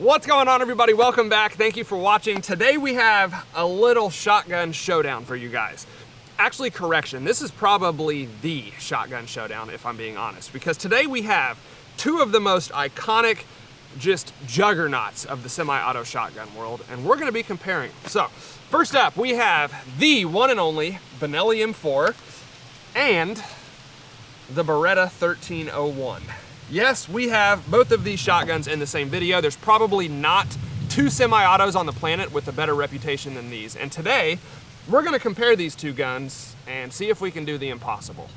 What's going on, everybody? Welcome back. Thank you for watching. Today we have a little shotgun showdown for you guys. Actually, correction, this is probably the shotgun showdown, if I'm being honest, because today we have two of the most iconic, just juggernauts of the semi-auto shotgun world, and we're gonna be comparing. So, first up, we have the one and only Benelli M4 and the Beretta 1301. Yes, we have both of these shotguns in the same video. There's probably not two semi-autos on the planet with a better reputation than these. And today, we're gonna compare these two guns and see if we can do the impossible.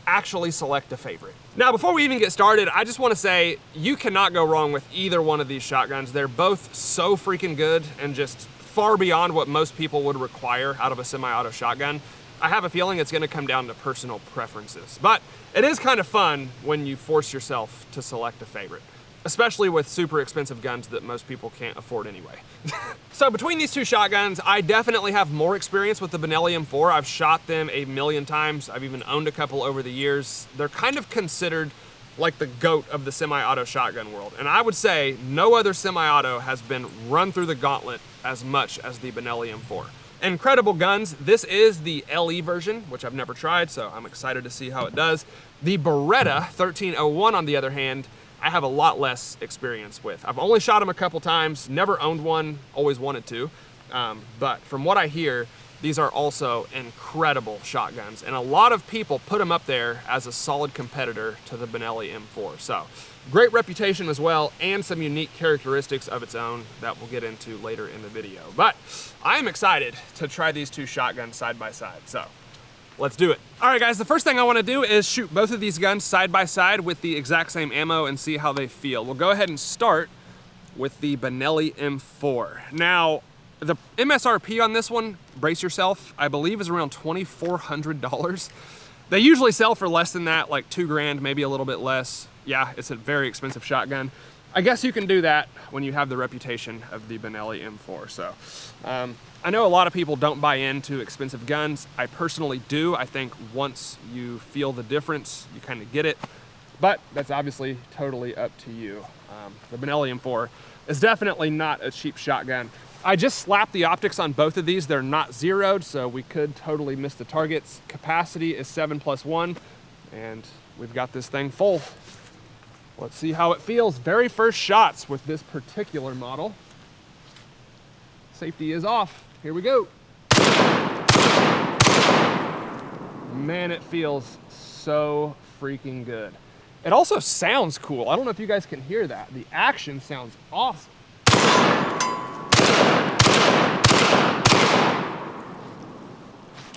Actually select a favorite. Now, before we even get started, I just wanna say, you cannot go wrong with either one of these shotguns. They're both so freaking good and just far beyond what most people would require out of a semi-auto shotgun. I have a feeling it's gonna come down to personal preferences, but it is kind of fun when you force yourself to select a favorite, especially with super expensive guns that most people can't afford anyway. So between these two shotguns, I definitely have more experience with the Benelli M4. I've shot them a million times. I've even owned a couple over the years. They're kind of considered like the GOAT of the semi-auto shotgun world. And I would say no other semi-auto has been run through the gauntlet as much as the Benelli M4. Incredible guns. This is the LE version, which I've never tried, so I'm excited to see how it does. The Beretta 1301, on the other hand, I have a lot less experience with. I've only shot them a couple times, never owned one, always wanted to. But from what I hear, these are also incredible shotguns, and a lot of people put them up there as a solid competitor to the Benelli M4. So, great reputation as well, and some unique characteristics of its own that we'll get into later in the video. But I am excited to try these two shotguns side by side, so let's do it. All right, guys, the first thing I wanna do is shoot both of these guns side by side with the exact same ammo and see how they feel. We'll go ahead and start with the Benelli M4. Now, the MSRP on this one, brace yourself, I believe is around $2,400. They usually sell for less than that, like 2 grand, maybe a little bit less. Yeah, it's a very expensive shotgun. I guess you can do that when you have the reputation of the Benelli M4. So, I know a lot of people don't buy into expensive guns. I personally do. I think once you feel the difference, you kind of get it. But that's obviously totally up to you. The Benelli M4 is definitely not a cheap shotgun. I just slapped the optics on both of these. They're not zeroed, so we could totally miss the targets. Capacity is 7+1, and we've got this thing full. Let's see how it feels. Very first shots with this particular model. Safety is off. Here we go. Man, it feels so freaking good. It also sounds cool. I don't know if you guys can hear that. The action sounds awesome.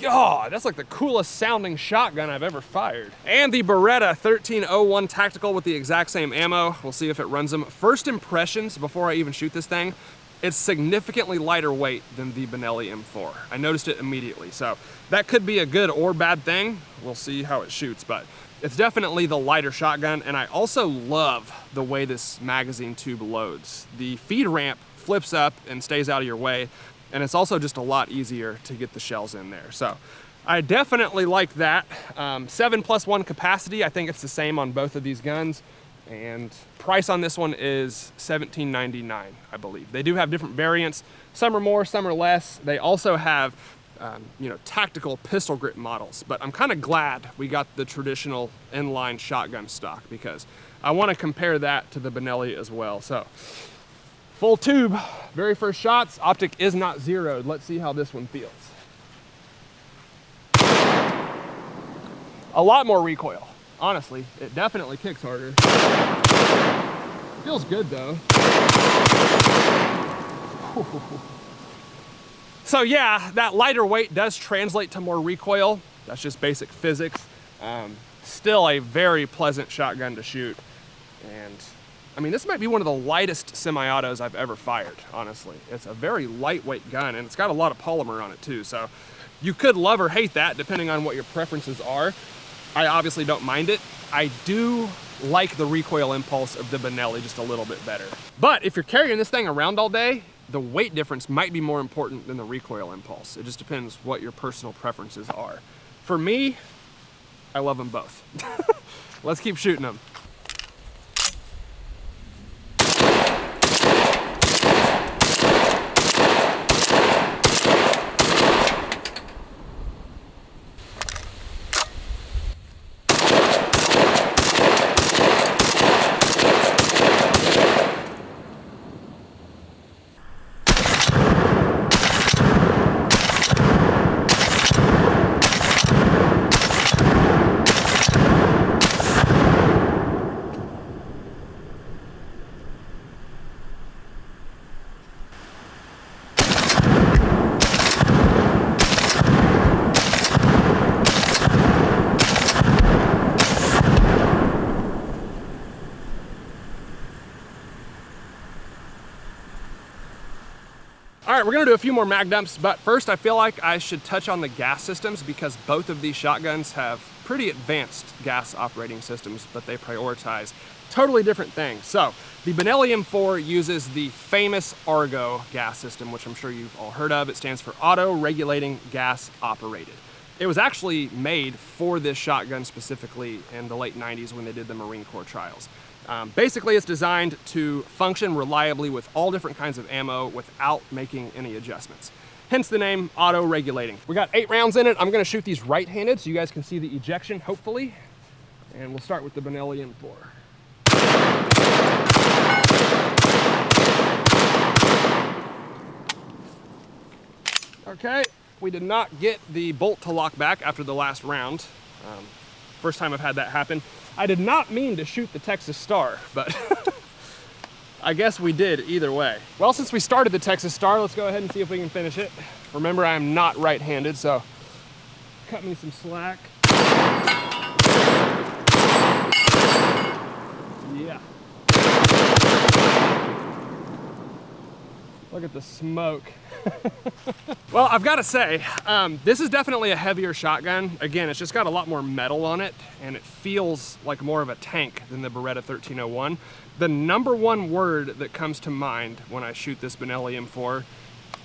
God, that's like the coolest sounding shotgun I've ever fired. And the Beretta 1301 Tactical with the exact same ammo. We'll see if it runs them. First impressions before I even shoot this thing, it's significantly lighter weight than the Benelli M4. I noticed it immediately, so that could be a good or bad thing. We'll see how it shoots, but it's definitely the lighter shotgun, and I also love the way this magazine tube loads. The feed ramp flips up and stays out of your way, and it's also just a lot easier to get the shells in there. So I definitely like that. 7+1 capacity, I think it's the same on both of these guns. And price on this one is $17.99, I believe. They do have different variants. Some are more, some are less. They also have tactical pistol grip models, but I'm kind of glad we got the traditional inline shotgun stock because I want to compare that to the Benelli as well. So, full tube, very first shots. Optic is not zeroed. Let's see how this one feels. A lot more recoil. Honestly, it definitely kicks harder. Feels good though. So yeah, that lighter weight does translate to more recoil. That's just basic physics. Still a very pleasant shotgun to shoot. And I mean, this might be one of the lightest semi-autos I've ever fired, honestly. It's a very lightweight gun, and it's got a lot of polymer on it too, so you could love or hate that depending on what your preferences are. I obviously don't mind it. I do like the recoil impulse of the Benelli just a little bit better. But if you're carrying this thing around all day, the weight difference might be more important than the recoil impulse. It just depends what your personal preferences are. For me, I love them both. Let's keep shooting them. All right, we're gonna do a few more mag dumps, but first I feel like I should touch on the gas systems because both of these shotguns have pretty advanced gas operating systems, but they prioritize totally different things. So the Benelli M4 uses the famous Argo gas system, which I'm sure you've all heard of. It stands for Auto Regulating Gas Operated. It was actually made for this shotgun specifically in the late 90s when they did the Marine Corps trials. Basically, it's designed to function reliably with all different kinds of ammo without making any adjustments. Hence the name Auto Regulating. We got 8 rounds in it. I'm gonna shoot these right-handed so you guys can see the ejection, hopefully. And we'll start with the Benelli M4. Okay, we did not get the bolt to lock back after the last round. First time I've had that happen. I did not mean to shoot the Texas Star, but I guess we did either way. Well, since we started the Texas Star, let's go ahead and see if we can finish it. Remember, I am not right-handed, so cut me some slack. Yeah. Look at the smoke. Well, I've got to say, this is definitely a heavier shotgun. Again, it's just got a lot more metal on it, and it feels like more of a tank than the Beretta 1301. The number one word that comes to mind when I shoot this Benelli M4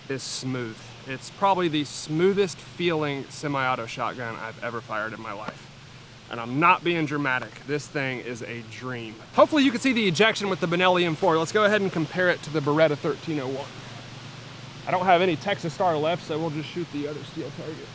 is smooth. It's probably the smoothest feeling semi-auto shotgun I've ever fired in my life. And I'm not being dramatic. This thing is a dream. Hopefully you can see the ejection with the Benelli M4. Let's go ahead and compare it to the Beretta 1301. I don't have any Texas Star left, so we'll just shoot the other steel target.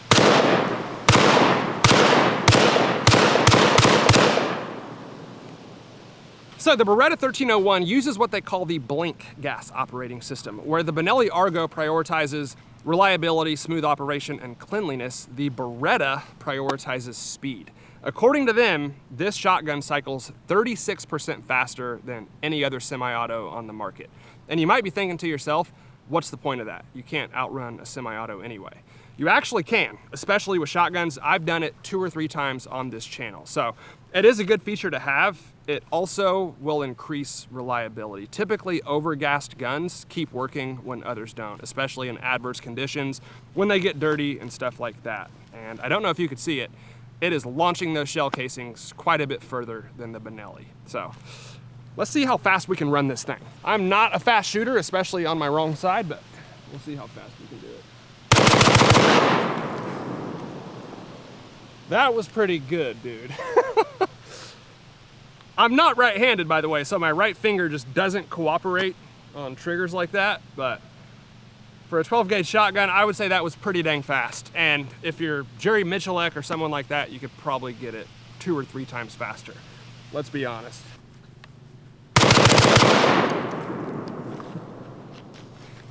So the Beretta 1301 uses what they call the blink gas operating system, where the Benelli Argo prioritizes reliability, smooth operation, and cleanliness. The Beretta prioritizes speed. According to them, this shotgun cycles 36% faster than any other semi-auto on the market. And you might be thinking to yourself, what's the point of that? You can't outrun a semi-auto anyway. You actually can, especially with shotguns. I've done it 2 or 3 times on this channel. So it is a good feature to have. It also will increase reliability. Typically, overgassed guns keep working when others don't, especially in adverse conditions, when they get dirty and stuff like that. And I don't know if you could see it, it is launching those shell casings quite a bit further than the Benelli. So let's see how fast we can run this thing. I'm not a fast shooter, especially on my wrong side, but we'll see how fast we can do it. That was pretty good, dude. I'm not right-handed, by the way, so my right finger just doesn't cooperate on triggers like that, but for a 12-gauge shotgun, I would say that was pretty dang fast. And if you're Jerry Michalek or someone like that, you could probably get it 2 or 3 times faster. Let's be honest.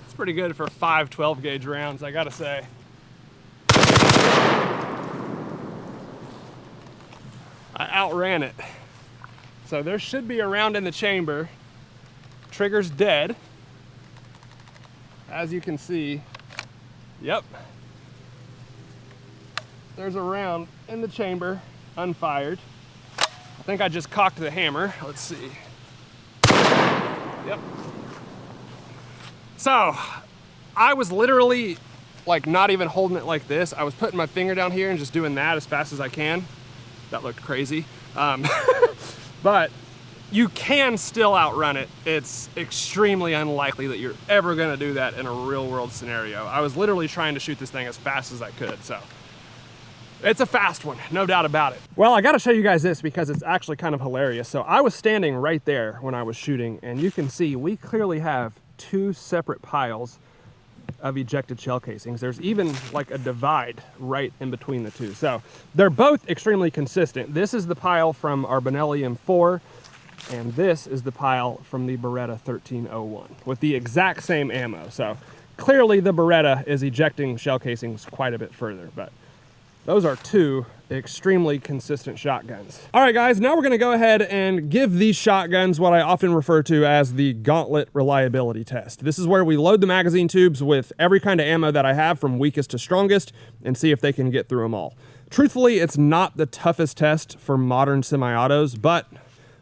It's pretty good for 5 12-gauge rounds, I gotta say. I outran it. So there should be a round in the chamber. Trigger's dead. As you can see, yep. There's a round in the chamber, unfired. I think I just cocked the hammer. Let's see. Yep. So, I was literally like not even holding it like this. I was putting my finger down here and just doing that as fast as I can. That looked crazy. But you can still outrun it. It's extremely unlikely that you're ever gonna do that in a real world scenario. I was literally trying to shoot this thing as fast as I could, so. It's a fast one, no doubt about it. Well, I gotta show you guys this because it's actually kind of hilarious. So I was standing right there when I was shooting, and you can see we clearly have 2 separate piles of ejected shell casings. There's even like a divide right in between the 2. So they're both extremely consistent. This is the pile from our Benelli M4, and this is the pile from the Beretta 1301 with the exact same ammo. So clearly the Beretta is ejecting shell casings quite a bit further, but those are 2 extremely consistent shotguns. All right, guys, now we're gonna go ahead and give these shotguns what I often refer to as the gauntlet reliability test. This is where we load the magazine tubes with every kind of ammo that I have from weakest to strongest and see if they can get through them all. Truthfully, it's not the toughest test for modern semi-autos, but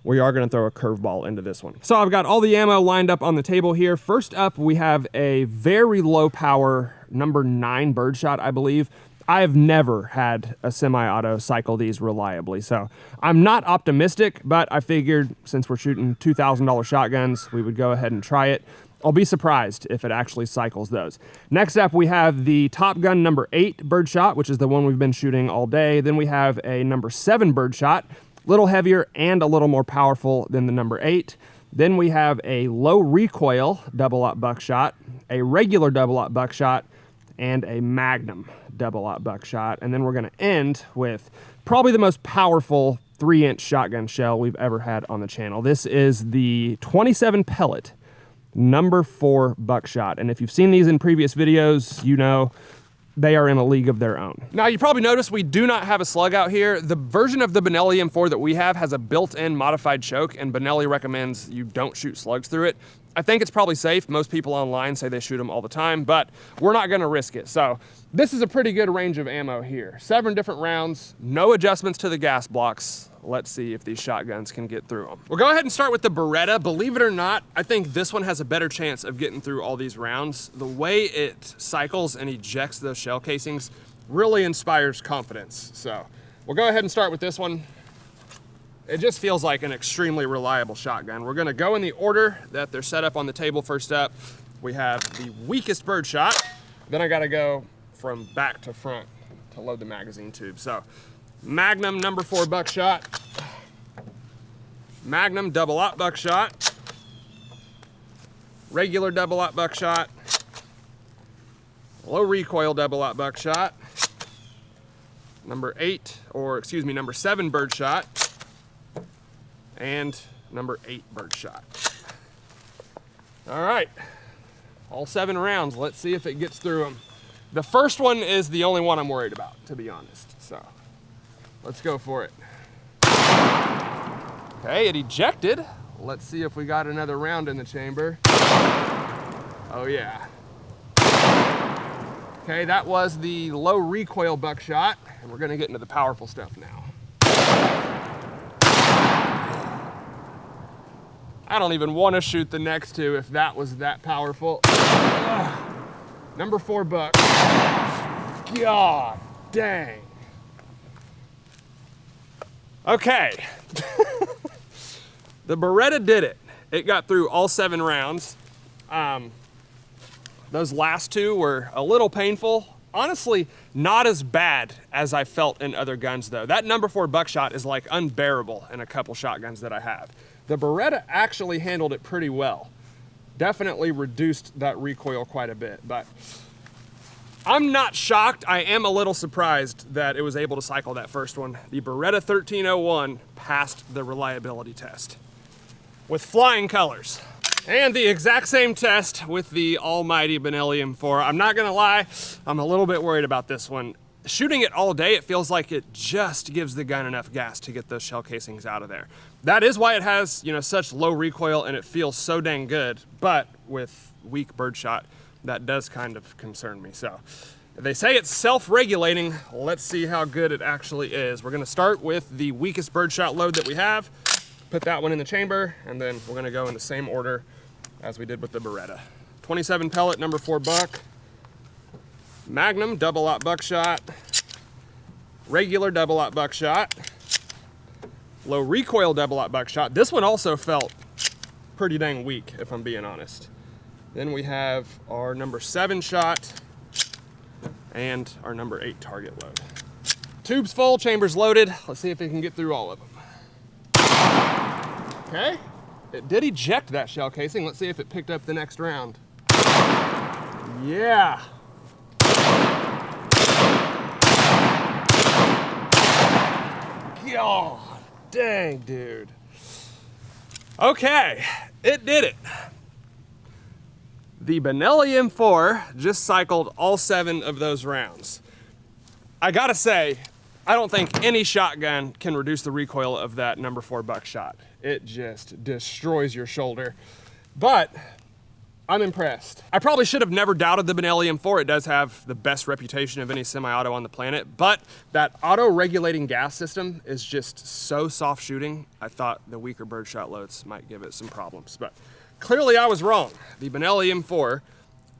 we are going to throw a curveball into this one. So I've got all the ammo lined up on the table here. First up, we have a very low power number 9 birdshot, I believe. I have never had a semi-auto cycle these reliably, so I'm not optimistic, but I figured since we're shooting $2,000 shotguns, we would go ahead and try it. I'll be surprised if it actually cycles those. Next up, we have the Top Gun number 8 birdshot, which is the one we've been shooting all day. Then we have a number 7 birdshot, a little heavier and a little more powerful than the number 8. Then we have a low recoil double-aught buckshot, a regular double-aught buckshot, and a Magnum double-aught buckshot. And then we're gonna end with probably the most powerful 3-inch shotgun shell we've ever had on the channel. This is the 27 pellet number 4 buckshot. And if you've seen these in previous videos, you know they are in a league of their own. Now, you probably noticed we do not have a slug out here. The version of the Benelli M4 that we have has a built-in modified choke, and Benelli recommends you don't shoot slugs through it. I think it's probably safe. Most people online say they shoot them all the time, but we're not gonna risk it. So this is a pretty good range of ammo here. 7 different rounds, no adjustments to the gas blocks. Let's see if these shotguns can get through them. We'll go ahead and start with the Beretta. Believe it or not, I think this one has a better chance of getting through all these rounds. The way it cycles and ejects those shell casings really inspires confidence. So we'll go ahead and start with this one. It just feels like an extremely reliable shotgun. We're gonna go in the order that they're set up on the table. First up, we have the weakest birdshot. Then I gotta go from back to front to load the magazine tube. So Magnum number 4 buckshot, Magnum double-aught buckshot, regular double-aught buckshot, low recoil double-aught buckshot, number 7 birdshot, and number 8 birdshot. All right, all 7 rounds. Let's see if it gets through them. The first one is the only one I'm worried about, to be honest. So let's go for it. Okay, it ejected. Let's see if we got another round in the chamber. Oh yeah. Okay, that was the low recoil buckshot, and we're gonna get into the powerful stuff now. I don't even want to shoot the next 2 if that was that powerful. Ugh. Number 4 buck. God dang. Okay. The Beretta did it. It got through all 7 rounds. Those last 2 were a little painful. Honestly, not as bad as I felt in other guns though. That number 4 buckshot is like unbearable in a couple shotguns that I have. The Beretta actually handled it pretty well. Definitely reduced that recoil quite a bit, but I'm not shocked. I am a little surprised that it was able to cycle that first one. The Beretta 1301 passed the reliability test with flying colors. And the exact same test with the almighty Benelli M4. I'm not gonna lie, I'm a little bit worried about this one. Shooting it all day, it feels like it just gives the gun enough gas to get those shell casings out of there. That is why it has, you know, such low recoil and it feels so dang good, but with weak birdshot, that does kind of concern me. So they say it's self-regulating. Let's see how good it actually is. We're gonna start with the weakest birdshot load that we have, put that one in the chamber, and then we're gonna go in the same order as we did with the Beretta. 27 pellet, number 4 buck, Magnum double-aught buckshot, regular double-aught buckshot, low recoil double-aught buckshot. This one also felt pretty dang weak, if I'm being honest. Then we have our number 7 shot and our number 8 target load. Tube's full, chamber's loaded. Let's see if it can get through all of them. Okay, it did eject that shell casing. Let's see if it picked up the next round. Yeah. God dang, dude. Okay, it did it. The Benelli M4 just cycled all 7 of those rounds. I gotta say, I don't think any shotgun can reduce the recoil of that number 4 buckshot. It just destroys your shoulder. But I'm impressed. I probably should have never doubted the Benelli M4. It does have the best reputation of any semi-auto on the planet, but that auto-regulating gas system is just so soft shooting. I thought the weaker birdshot loads might give it some problems, but clearly I was wrong. The Benelli M4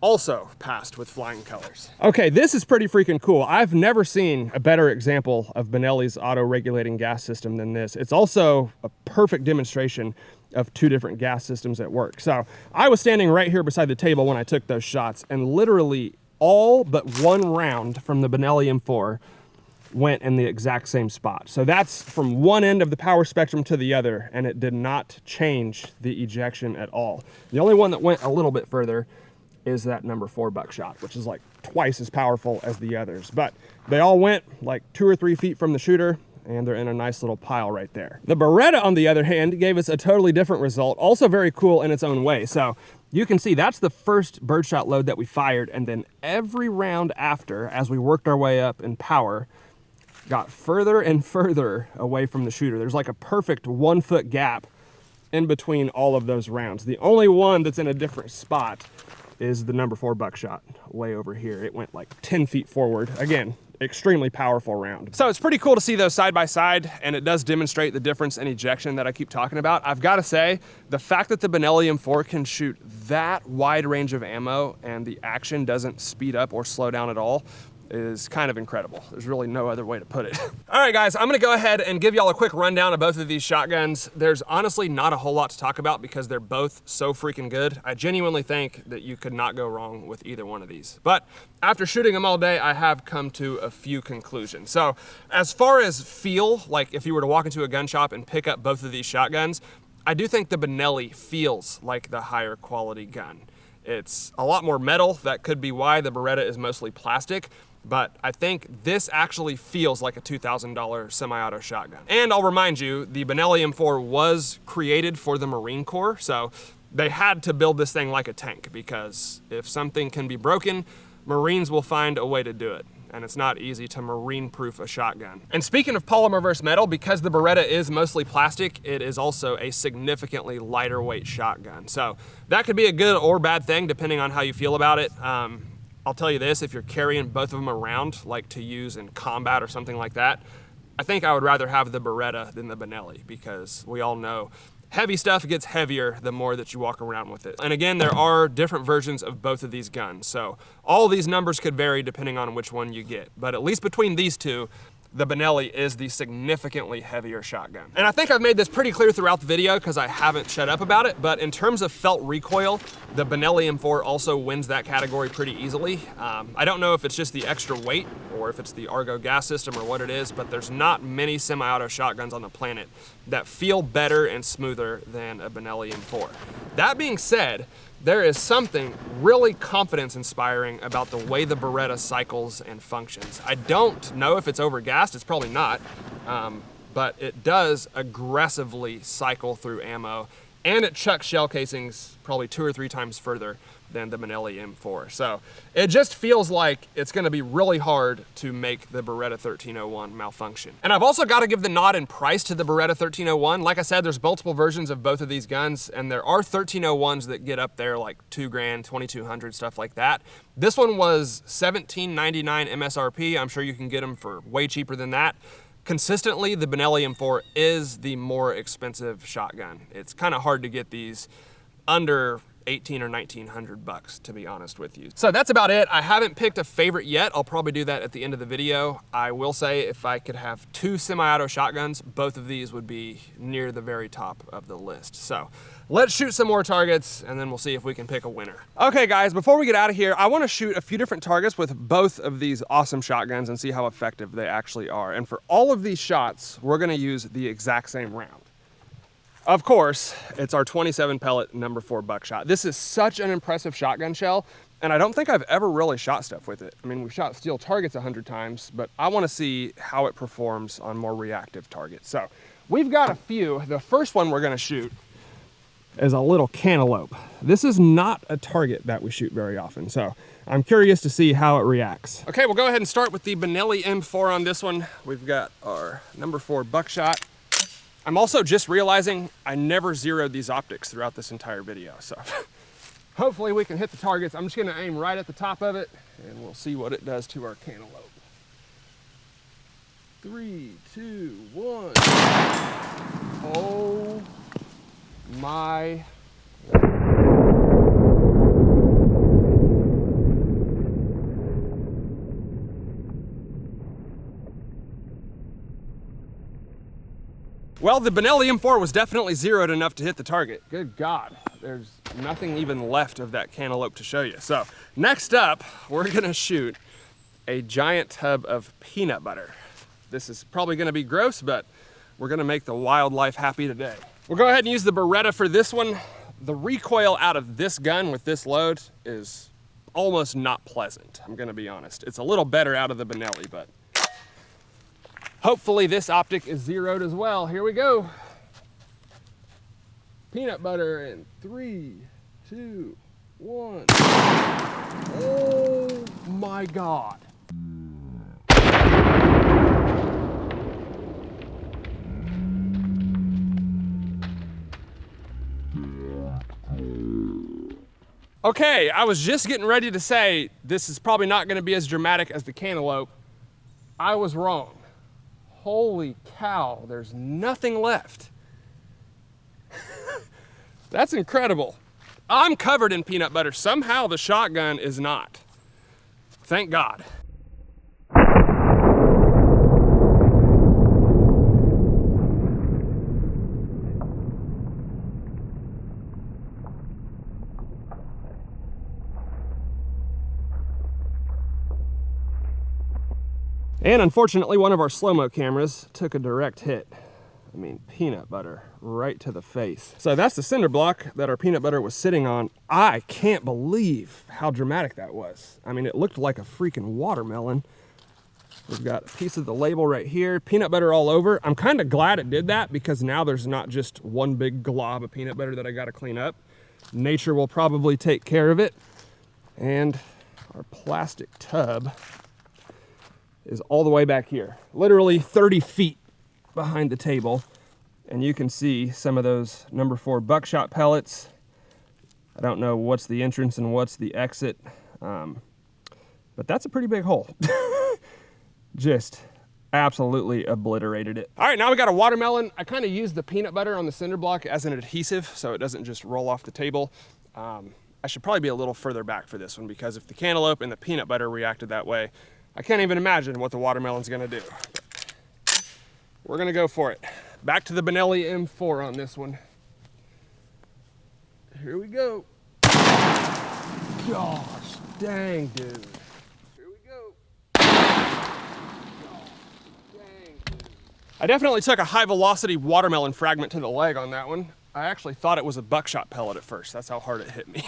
also passed with flying colors. Okay, this is pretty freaking cool. I've never seen a better example of Benelli's auto-regulating gas system than this. It's also a perfect demonstration of two different gas systems at work. So I was standing right here beside the table when I took those shots, and literally all but one round from the Benelli M4 went in the exact same spot. So that's from one end of the power spectrum to the other, and it did not change the ejection at all. The only one that went a little bit further is that number 4 buckshot, which is like twice as powerful as the others. But they all went like 2 or 3 feet from the shooter, and they're in a nice little pile right there. The Beretta, on the other hand, gave us a totally different result, also very cool in its own way. So you can see that's the first birdshot load that we fired, and then every round after, as we worked our way up in power, got further and further away from the shooter. There's like a perfect 1 foot gap in between all of those rounds. The only one that's in a different spot is the number 4 buckshot way over here. It went like 10 feet forward. Again, extremely powerful round. So it's pretty cool to see those side by side, and it does demonstrate the difference in ejection that I keep talking about. I've got to say, the fact that the Benelli M4 can shoot that wide range of ammo and the action doesn't speed up or slow down at all is kind of incredible. There's really no other way to put it. All right, guys, I'm gonna go ahead and give y'all a quick rundown of both of these shotguns. There's honestly not a whole lot to talk about because they're both so freaking good. I genuinely think that you could not go wrong with either one of these. But after shooting them all day, I have come to a few conclusions. So as far as feel, like if you were to walk into a gun shop and pick up both of these shotguns, I do think the Benelli feels like the higher quality gun. It's a lot more metal. That could be why the Beretta is mostly plastic. But I think this actually feels like a $2,000 semi-auto shotgun. And I'll remind you, the Benelli M4 was created for the Marine Corps, so they had to build this thing like a tank, because if something can be broken, Marines will find a way to do it. And it's not easy to marine-proof a shotgun. And speaking of polymer versus metal, because the Beretta is mostly plastic, it is also a significantly lighter weight shotgun. So that could be a good or bad thing, depending on how you feel about it. I'll tell you this, if you're carrying both of them around, like to use in combat or something like that, I think I would rather have the Beretta than the Benelli, because we all know heavy stuff gets heavier the more that you walk around with it. And again, there are different versions of both of these guns, so all these numbers could vary depending on which one you get. But at least between these two, the Benelli is the significantly heavier shotgun. And I think I've made this pretty clear throughout the video because I haven't shut up about it, but in terms of felt recoil, the Benelli M4 also wins that category pretty easily. I don't know if it's just the extra weight or if it's the Argo gas system or what it is, but there's not many semi-auto shotguns on the planet that feel better and smoother than a Benelli M4. That being said, there is something really confidence-inspiring about the way the Beretta cycles and functions. I don't know if it's overgassed, it's probably not, but it does aggressively cycle through ammo, and it chucks shell casings probably 2 or 3 times further than the Benelli M4. So it just feels like it's gonna be really hard to make the Beretta 1301 malfunction. And I've also got to give the nod in price to the Beretta 1301. Like I said, there's multiple versions of both of these guns, and there are 1301s that get up there like $2 grand, $2,200, stuff like that. This one was $17.99 MSRP. I'm sure you can get them for way cheaper than that. Consistently, the Benelli M4 is the more expensive shotgun. It's kind of hard to get these under 18 or 1900 bucks, to be honest with you. So that's about it. I haven't picked a favorite yet. I'll probably do that at the end of the video. I will say if I could have 2 semi-auto shotguns, both of these would be near the very top of the list. So let's shoot some more targets and then we'll see if we can pick a winner. Okay guys, before we get out of here, I want to shoot a few different targets with both of these awesome shotguns and see how effective they actually are. And for all of these shots, we're going to use the exact same round. Of course, it's our 27 pellet number 4 buckshot. This is such an impressive shotgun shell, and I don't think I've ever really shot stuff with it. I mean, we've shot steel targets 100 times, but I want to see how it performs on more reactive targets. So we've got a few. The first one we're going to shoot is a little cantaloupe. This is not a target that we shoot very often, so I'm curious to see how it reacts. Okay, we'll go ahead and start with the Benelli M4 on this one. We've got our number 4 buckshot. I'm also just realizing I never zeroed these optics throughout this entire video, so Hopefully we can hit the targets. I'm just gonna aim right at the top of it and we'll see what it does to our cantaloupe. 3, 2, 1. Oh my. Well, the Benelli M4 was definitely zeroed enough to hit the target. Good God, there's nothing even left of that cantaloupe to show you. So next up, we're gonna shoot a giant tub of peanut butter. This is probably gonna be gross, but we're gonna make the wildlife happy today. We'll go ahead and use the Beretta for this one. The recoil out of this gun with this load is almost not pleasant, I'm gonna be honest. It's a little better out of the Benelli, but hopefully this optic is zeroed as well. Here we go. Peanut butter in 3, 2, 1. Oh my God. Okay, I was just getting ready to say this is probably not gonna be as dramatic as the cantaloupe. I was wrong. Holy cow, there's nothing left. That's incredible. I'm covered in peanut butter. Somehow the shotgun is not. Thank God. And unfortunately, one of our slow-mo cameras took a direct hit. I mean, peanut butter right to the face. So that's the cinder block that our peanut butter was sitting on. I can't believe how dramatic that was. I mean, it looked like a freaking watermelon. We've got a piece of the label right here, peanut butter all over. I'm kind of glad it did that because now there's not just one big glob of peanut butter that I got to clean up. Nature will probably take care of it. And our plastic tub is all the way back here, literally 30 feet behind the table. And you can see some of those number 4 buckshot pellets. I don't know what's the entrance and what's the exit, but that's a pretty big hole. Just absolutely obliterated it. All right, now we got a watermelon. I kind of used the peanut butter on the cinder block as an adhesive so it doesn't just roll off the table. I should probably be a little further back for this one because if the cantaloupe and the peanut butter reacted that way, I can't even imagine what the watermelon's gonna do. We're gonna go for it. Back to the Benelli M4 on this one. Here we go. Gosh, dang, dude. Here we go. Gosh, dang, dude. I definitely took a high velocity watermelon fragment to the leg on that one. I actually thought it was a buckshot pellet at first. That's how hard it hit me.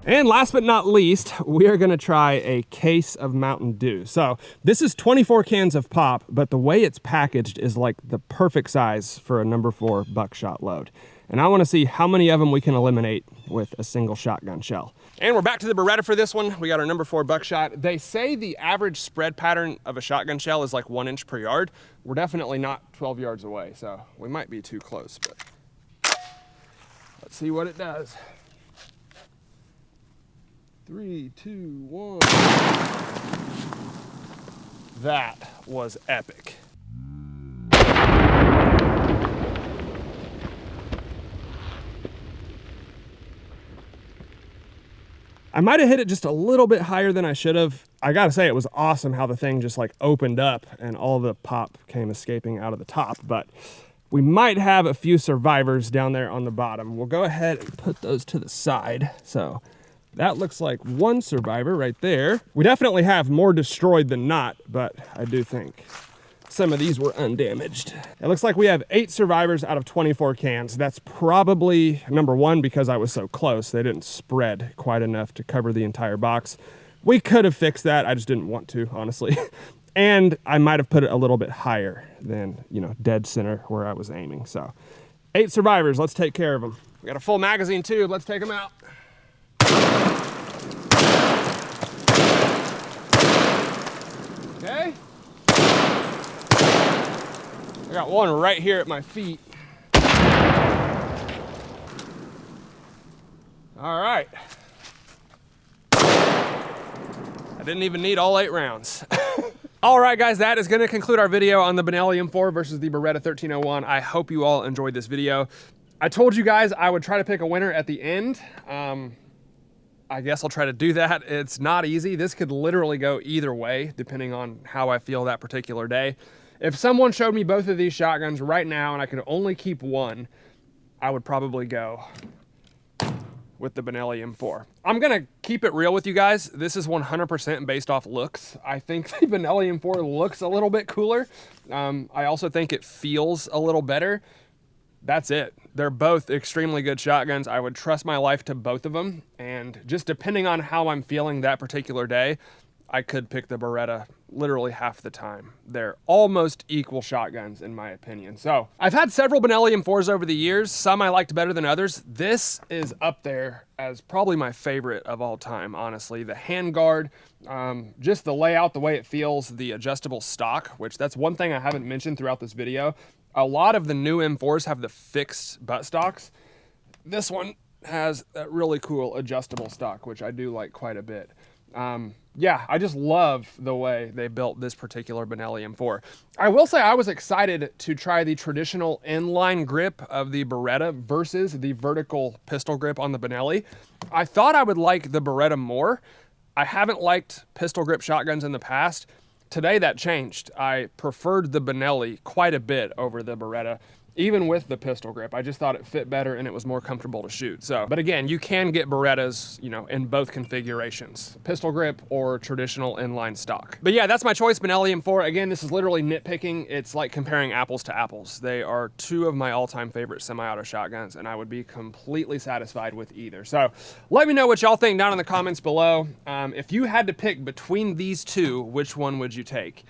And last but not least, we are gonna try a case of Mountain Dew. So this is 24 cans of pop, but the way it's packaged is like the perfect size for a number 4 buckshot load. And I wanna see how many of them we can eliminate with a single shotgun shell. And we're back to the Beretta for this one. We got our number 4 buckshot. They say the average spread pattern of a shotgun shell is like 1 inch per yard. We're definitely not 12 yards away, so we might be too close, but let's see what it does. 3, 2, 1. That was epic. I might have hit it just a little bit higher than I should have. I gotta say, it was awesome how the thing just like opened up and all the pop came escaping out of the top, but we might have a few survivors down there on the bottom. We'll go ahead and put those to the side. So that looks like 1 survivor right there. We definitely have more destroyed than not, but I do think some of these were undamaged. It looks like we have 8 survivors out of 24 cans. That's probably number 1 because I was so close. They didn't spread quite enough to cover the entire box. We could have fixed that. I just didn't want to, honestly. And I might have put it a little bit higher than, you know, dead center where I was aiming. So 8 survivors, let's take care of them. We got a full magazine tube. Let's take them out. Okay. I got one right here at my feet. All right. I didn't even need all 8 rounds. All right, guys, that is going to conclude our video on the Benelli M4 versus the Beretta 1301. I hope you all enjoyed this video. I told you guys I would try to pick a winner at the end. I guess I'll try to do that. It's not easy. This could literally go either way, depending on how I feel that particular day. If someone showed me both of these shotguns right now and I could only keep one, I would probably go with the Benelli M4. I'm gonna keep it real with you guys. This is 100% based off looks. I think the Benelli M4 looks a little bit cooler. I also think it feels a little better. That's it. They're both extremely good shotguns. I would trust my life to both of them. And just depending on how I'm feeling that particular day, I could pick the Beretta literally half the time. They're almost equal shotguns in my opinion. So I've had several Benelli M4s over the years. Some I liked better than others. This is up there as probably my favorite of all time, honestly. The handguard, just the layout, the way it feels, the adjustable stock, which that's one thing I haven't mentioned throughout this video. A lot of the new M4s have the fixed butt stocks. This one has that really cool adjustable stock, which I do like quite a bit. Yeah, I just love the way they built this particular Benelli M4. I will say I was excited to try the traditional inline grip of the Beretta versus the vertical pistol grip on the Benelli. I thought I would like the Beretta more. I haven't liked pistol grip shotguns in the past. Today that changed. I preferred the Benelli quite a bit over the Beretta, even with the pistol grip. I just thought it fit better and it was more comfortable to shoot. So, but again, you can get Berettas, you know, in both configurations, pistol grip or traditional inline stock. But yeah, that's my choice, Benelli M4. Again, this is literally nitpicking. It's like comparing apples to apples. They are 2 of my all-time favorite semi-auto shotguns, and I would be completely satisfied with either. So let me know what y'all think down in the comments below. If you had to pick between these 2, which one would you take?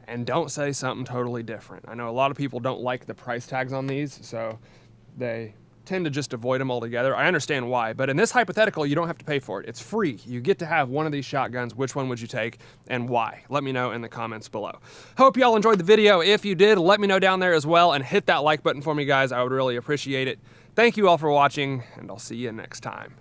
And don't say something totally different. I know a lot of people don't like the price tags on these, so they tend to just avoid them altogether. I understand why, but in this hypothetical, you don't have to pay for it. It's free. You get to have one of these shotguns. Which one would you take and why? Let me know in the comments below. Hope y'all enjoyed the video. If you did, let me know down there as well, and hit that like button for me, guys. I would really appreciate it. Thank you all for watching, and I'll see you next time.